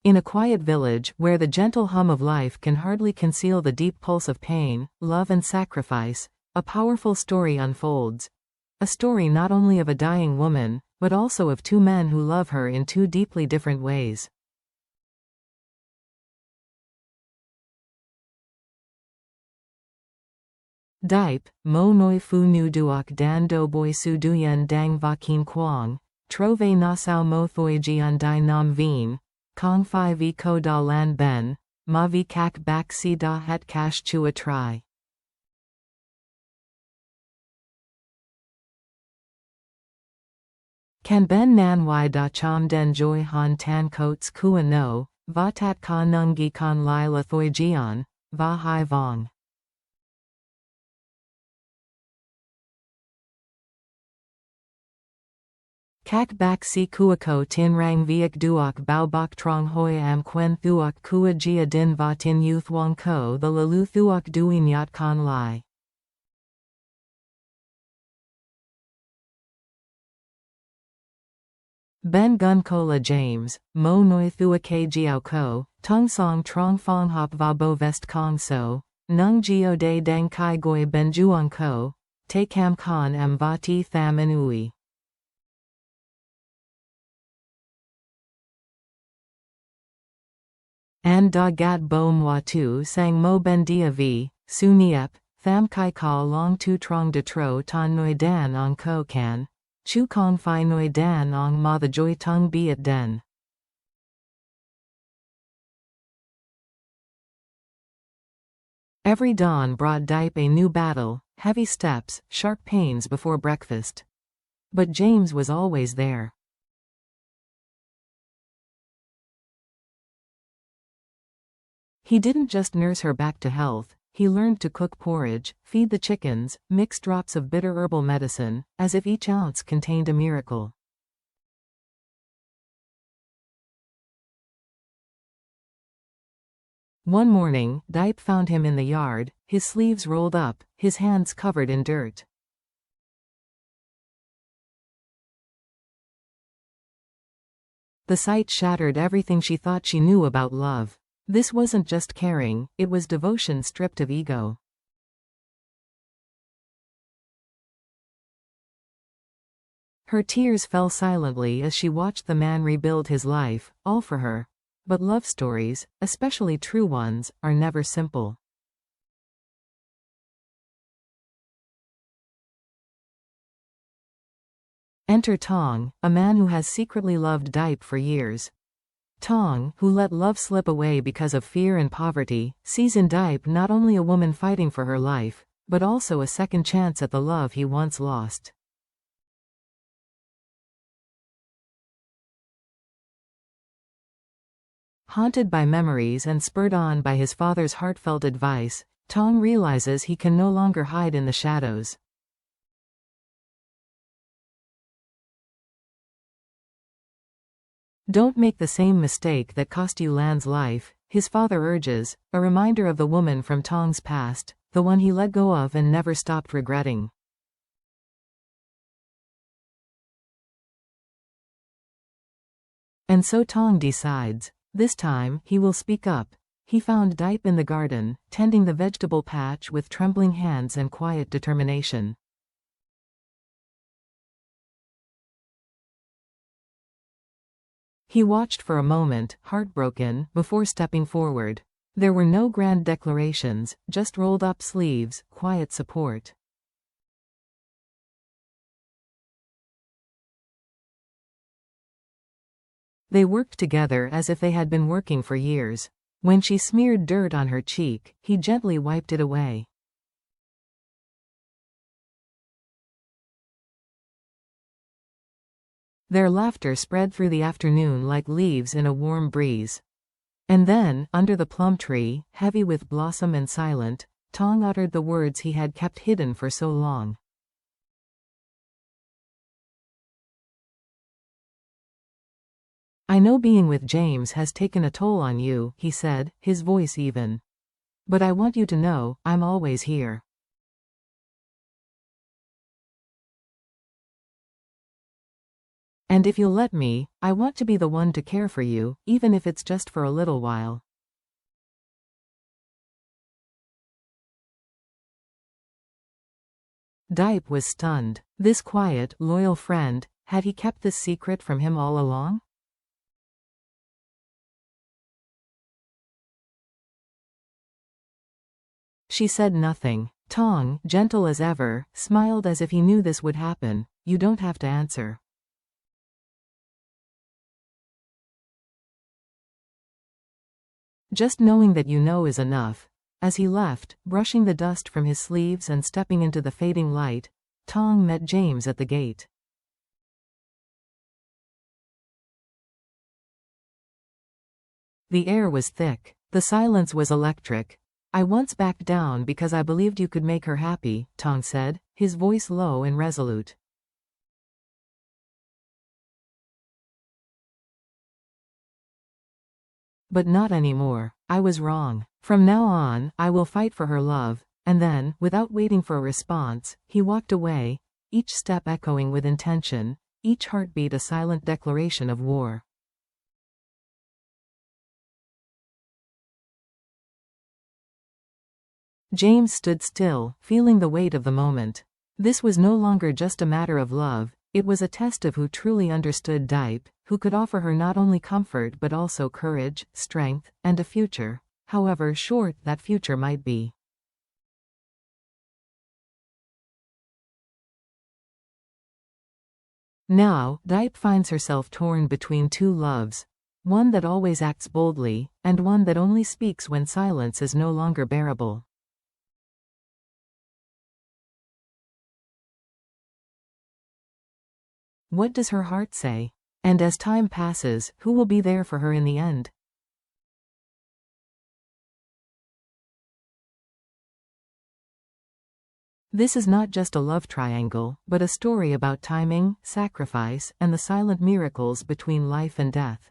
In a quiet village, where the gentle hum of life can hardly conceal the deep pulse of pain, love and sacrifice, a powerful story unfolds. A story not only of a dying woman, but also of two men who love her in two deeply different ways. Diep, mo noi fu nu duok dan do boi su duyen dang va kien quang, trove na sao mo thoi jian dai nam vien, kong fi vi ko da lan ben, ma vi kak bak si da het kash chua tri. Kan ben nan y da chom den joy han tan coats kua no, va tat ka nung gi kan lai la thoi jian, va hai vong. Kak bak si kuako tin rang viak duok bao bok trong hoi am quen thuok kua jia din va tin yu thuong ko the lalu thuok dui nyat kan lai. Ben gun kola James, mo noi thuake jiao ko, tung song trong fong hop va bo vest kong so, nung gio de dang kai goi ben juong ko, te cam kan am va ti tham en ui. An da gat bo moi tu sang mo ben dia vi, su niep, tham kai ka long tu trong de tro tan noi dan ong ko kan, chu kong fi noi dan ong ma the joy tung biat den. Every dawn brought Diep a new battle, heavy steps, sharp pains before breakfast. But James was always there. He didn't just nurse her back to health, he learned to cook porridge, feed the chickens, mix drops of bitter herbal medicine, as if each ounce contained a miracle. One morning, Diep found him in the yard, his sleeves rolled up, his hands covered in dirt. The sight shattered everything she thought she knew about love. This wasn't just caring, it was devotion stripped of ego. Her tears fell silently as she watched the man rebuild his life, all for her. But love stories, especially true ones, are never simple. Enter Tong, a man who has secretly loved Diep for years. Tong, who let love slip away because of fear and poverty, sees in Diep not only a woman fighting for her life, but also a second chance at the love he once lost. Haunted by memories and spurred on by his father's heartfelt advice, Tong realizes he can no longer hide in the shadows. Don't make the same mistake that cost you Lan's life, his father urges, a reminder of the woman from Tong's past, the one he let go of and never stopped regretting. And so Tong decides. This time, he will speak up. He found Diep in the garden, tending the vegetable patch with trembling hands and quiet determination. He watched for a moment, heartbroken, before stepping forward. There were no grand declarations, just rolled-up sleeves, quiet support. They worked together as if they had been working for years. When she smeared dirt on her cheek, he gently wiped it away. Their laughter spread through the afternoon like leaves in a warm breeze. And then, under the plum tree, heavy with blossom and silent, Tong uttered the words he had kept hidden for so long. I know being with James has taken a toll on you, he said, his voice even. But I want you to know, I'm always here. And if you'll let me, I want to be the one to care for you, even if it's just for a little while. Diep was stunned. This quiet, loyal friend, had he kept this secret from him all along? She said nothing. Tong, gentle as ever, smiled as if he knew this would happen. You don't have to answer. Just knowing that you know is enough. As he left, brushing the dust from his sleeves and stepping into the fading light, Tong met James at the gate. The air was thick. The silence was electric. I once backed down because I believed you could make her happy, Tong said, his voice low and resolute. But not anymore. I was wrong. From now on, I will fight for her love. And then, without waiting for a response, he walked away, each step echoing with intention, each heartbeat a silent declaration of war. James stood still, feeling the weight of the moment. This was no longer just a matter of love, it was a test of who truly understood Diep, who could offer her not only comfort but also courage, strength, and a future, however short that future might be. Now, Diep finds herself torn between two loves, one that always acts boldly, and one that only speaks when silence is no longer bearable. What does her heart say? And as time passes, who will be there for her in the end? This is not just a love triangle, but a story about timing, sacrifice, and the silent miracles between life and death.